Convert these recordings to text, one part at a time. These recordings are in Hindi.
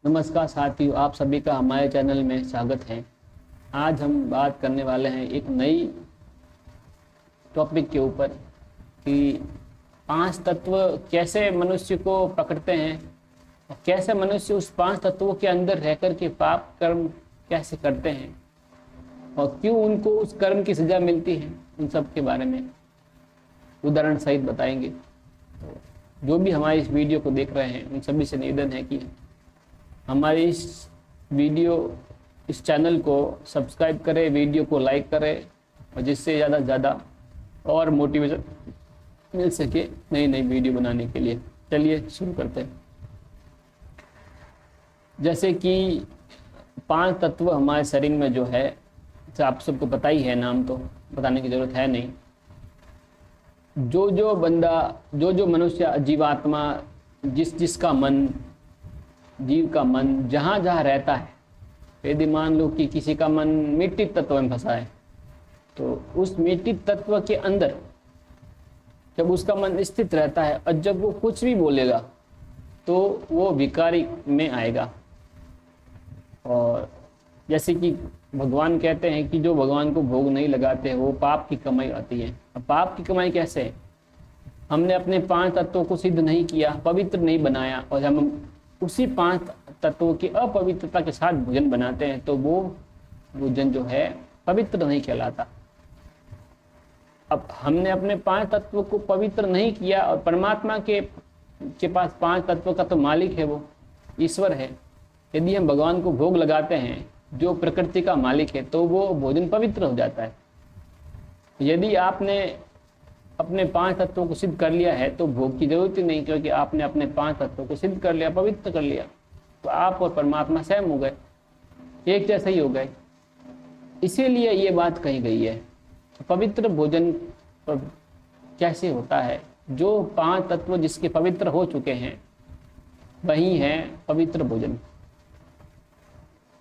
नमस्कार साथियों, आप सभी का हमारे चैनल में स्वागत है। आज हम बात करने वाले हैं एक नई टॉपिक के ऊपर कि 5 तत्व कैसे मनुष्य को पकड़ते हैं और कैसे मनुष्य उस 5 तत्वों के अंदर रहकर के पाप कर्म कैसे करते हैं और क्यों उनको उस कर्म की सजा मिलती है, उन सब के बारे में उदाहरण सहित बताएंगे। तो जो भी हमारे इस वीडियो को देख रहे हैं उन सभी से निवेदन है कि हमारे इस चैनल को सब्सक्राइब करें, वीडियो को लाइक करें और जिससे ज़्यादा से ज़्यादा और मोटिवेशन मिल सके नई नई वीडियो बनाने के लिए। चलिए शुरू करते हैं। जैसे कि 5 तत्व हमारे शरीर में जो है, तो आप सबको पता ही है, नाम तो बताने की ज़रूरत है नहीं। जो मनुष्य, जीवात्मा, जिसका मन, जीव का मन जहाँ जहाँ रहता है, यदि मान लो कि किसी का मन मिट्टी तत्व में फंसा है तो उस मिट्टी तत्व के अंदर जब उसका मन स्थित रहता है और जब वो कुछ भी बोलेगा तो वो विकारी में आएगा। और जैसे कि भगवान कहते हैं कि जो भगवान को भोग नहीं लगाते वो पाप की कमाई आती है। अब पाप की कमाई कैसे है? हमने अपने 5 तत्वों को सिद्ध नहीं किया, पवित्र नहीं बनाया और हम उसी 5 तत्वों की अपवित्रता के साथ भोजन बनाते हैं तो वो भोजन जो है पवित्र नहीं कहलाता। अब हमने अपने 5 तत्वों को पवित्र नहीं किया और परमात्मा के पास 5 तत्वों का तो मालिक है, वो ईश्वर है। यदि हम भगवान को भोग लगाते हैं जो प्रकृति का मालिक है तो वो भोजन पवित्र हो जाता है। यदि आपने अपने 5 तत्वों को सिद्ध कर लिया है तो भोग की जरूरत ही नहीं, क्योंकि आपने अपने 5 तत्वों को सिद्ध कर लिया, पवित्र कर लिया, तो आप और परमात्मा सेम हो गए, एक जैसे ही हो गए। इसीलिए ये बात कही गई है। तो पवित्र भोजन कैसे होता है? जो 5 तत्व जिसके पवित्र हो चुके हैं वही है पवित्र भोजन।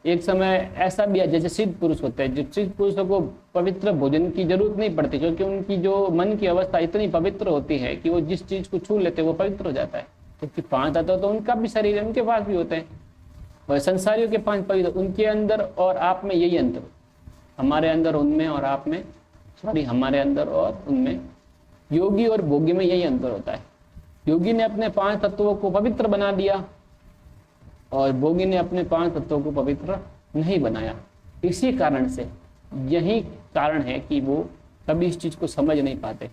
एक समय ऐसा भी है, जैसे सिद्ध पुरुष होते हैं, जो सिद्ध पुरुषों को पवित्र भोजन की जरूरत नहीं पड़ती, क्योंकि उनकी जो मन की अवस्था इतनी पवित्र होती है कि वो जिस चीज को छू लेते हैं वो पवित्र हो जाता है। क्योंकि 5 तत्व तो उनका भी शरीर है, उनके पास भी होते हैं, और संसारियों के 5 पवित्र, उनके अंदर और आप में यही अंतर, हमारे अंदर उनमें और आप में, हमारे अंदर और उनमें, योगी और भोगी में यही अंतर होता है। योगी ने अपने 5 तत्वों को पवित्र बना दिया और भोगी ने अपने 5 तत्वों को पवित्र नहीं बनाया। इसी कारण से, यही कारण है कि वो कभी इस चीज को समझ नहीं पाते।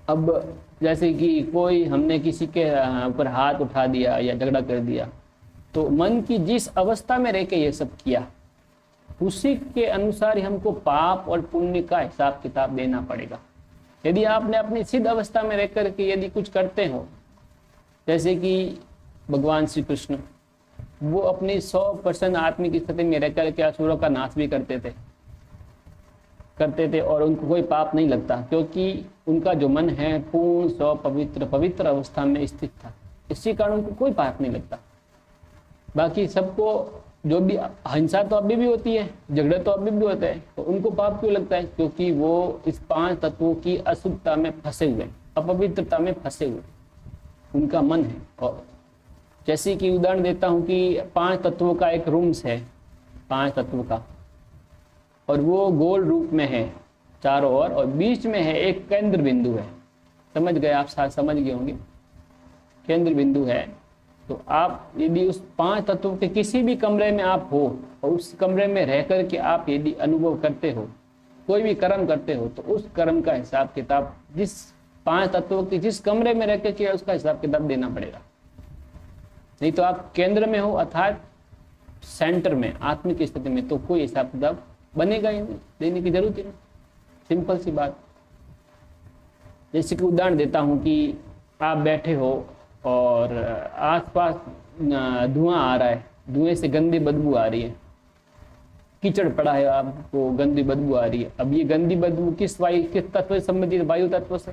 अब जैसे कि हमने किसी के ऊपर हाथ उठा दिया या झगड़ा कर दिया, तो मन की जिस अवस्था में रह के ये सब किया उसी के अनुसार ही हमको पाप और पुण्य का हिसाब किताब देना पड़ेगा। यदि आपने अपनी सिद्ध अवस्था में रह करके यदि कुछ करते हो, जैसे कि भगवान श्री कृष्ण, वो अपनी 100% आत्मिक स्थिति में रहकर के असुरों का नाश भी करते थे और उनको कोई पाप नहीं लगता, क्योंकि उनका जो मन है पूर्ण 100 पवित्र अवस्था में स्थित था। इसी कारण उनको कोई पाप नहीं लगता। बाकी सबको जो भी हिंसा तो अभी भी होती है, झगड़े तो अभी भी होते हैं, तो उनको पाप क्यों लगता है? क्योंकि वो इस 5 तत्वों की अशुद्धता में फंसे हुए, अपवित्रता में फंसे हुए उनका मन है। और जैसे कि उदाहरण देता हूं कि 5 तत्वों का एक रूम्स है, 5 तत्वों का, और वो गोल रूप में है चारों ओर, और बीच में है एक केंद्र बिंदु है। समझ गए आप? साथ समझ गए होंगे, केंद्र बिंदु है। तो आप यदि उस 5 तत्वों के किसी भी कमरे में आप हो और उस कमरे में रह कर के आप यदि अनुभव करते हो, कोई भी कर्म करते हो, तो उस कर्म का हिसाब किताब जिस 5 तत्वों के जिस कमरे में रह कर के उसका हिसाब किताब देना पड़ेगा। नहीं तो आप केंद्र में हो अर्थात सेंटर में, आत्मिक स्थिति में, तो कोई हिसाब किताब बनेगा ही नहीं, देने की जरूरत ही नहीं। सिंपल सी बात। जैसे कि उदाहरण देता हूं कि आप बैठे हो और आसपास धुआं आ रहा है, धुएं से गंदी बदबू आ रही है, कीचड़ पड़ा है, आपको गंदी बदबू आ रही है। अब ये गंदी बदबू किस तत्व से संबंधित? वायु तत्व से।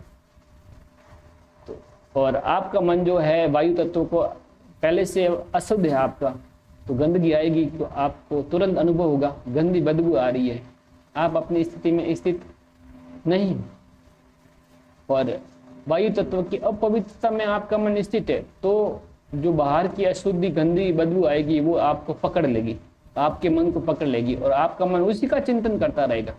तो और आपका मन जो है वायु तत्व को पहले से अशुद्ध है आपका, तो गंदगी आएगी तो आपको तुरंत अनुभव होगा गंदी बदबू आ रही है, आप अपनी स्थिति में स्थित नहीं। और वायु तत्व की अपवित्रता में आपका मन स्थित है तो जो बाहर की अशुद्धि गंदी बदबू आएगी वो आपको पकड़ लेगी, आपके मन को पकड़ लेगी और आपका मन उसी का चिंतन करता रहेगा।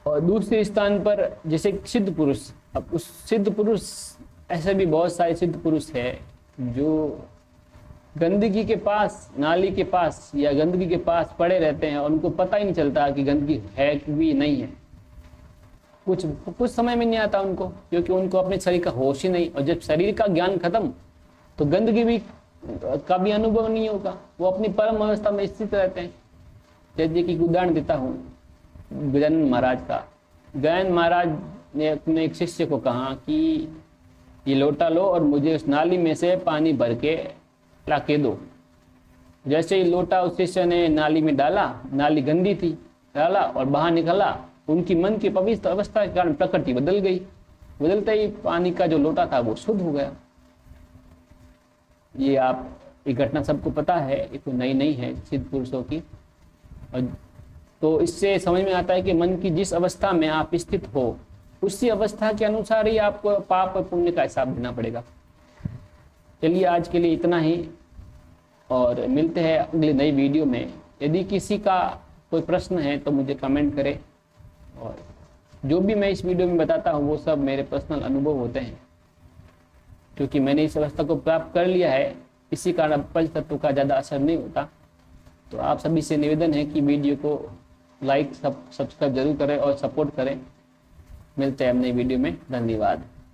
और दूसरे स्थान पर जैसे सिद्ध पुरुष, अब उस सिद्ध पुरुष, ऐसे भी बहुत सारे सिद्ध पुरुष है जो गंदगी के पास, नाली के पास या गंदगी के पास पड़े रहते हैं और उनको पता ही नहीं चलता कि गंदगी है कि भी नहीं है। कुछ समय में नहीं आता उनको, क्योंकि उनको अपने शरीर का होश ही नहीं। और जब शरीर का ज्ञान खत्म तो गंदगी भी का भी अनुभव नहीं होगा, वो अपनी परम अवस्था में स्थित रहते हैं। जैसे कि उदाहरण देता हूँ गजानन महाराज का। गजानन महाराज ने अपने एक शिष्य को कहा कि ये लोटा लो और मुझे उस नाली में से पानी भर के लाके दो। जैसे ही लोटा उस शिष्य ने नाली में डाला, नाली गंदी थी, डाला और बाहर निकला, उनकी मन की पवित्र अवस्था के कारण प्रकृति बदल गई। बदलते ही पानी का जो लोटा था वो शुद्ध हो गया। ये घटना सबको पता है, ये कोई नई नहीं है सिद्ध पुरुषों की। और तो इससे समझ में आता है कि मन की जिस अवस्था में आप स्थित हो, उसी अवस्था के अनुसार ही आपको पाप और पुण्य का हिसाब देना पड़ेगा। चलिए आज के लिए इतना ही, और मिलते हैं अगली नई वीडियो में। यदि किसी का कोई प्रश्न है तो मुझे कमेंट करें। और जो भी मैं इस वीडियो में बताता हूँ वो सब मेरे पर्सनल अनुभव होते हैं, क्योंकि मैंने इस अवस्था को प्राप्त कर लिया है। इसी कारण पंच तत्व का ज़्यादा असर नहीं होता। तो आप सभी से निवेदन है कि वीडियो को लाइक सब्सक्राइब जरूर करें और सपोर्ट करें। मिलते हैं नई वीडियो में। धन्यवाद।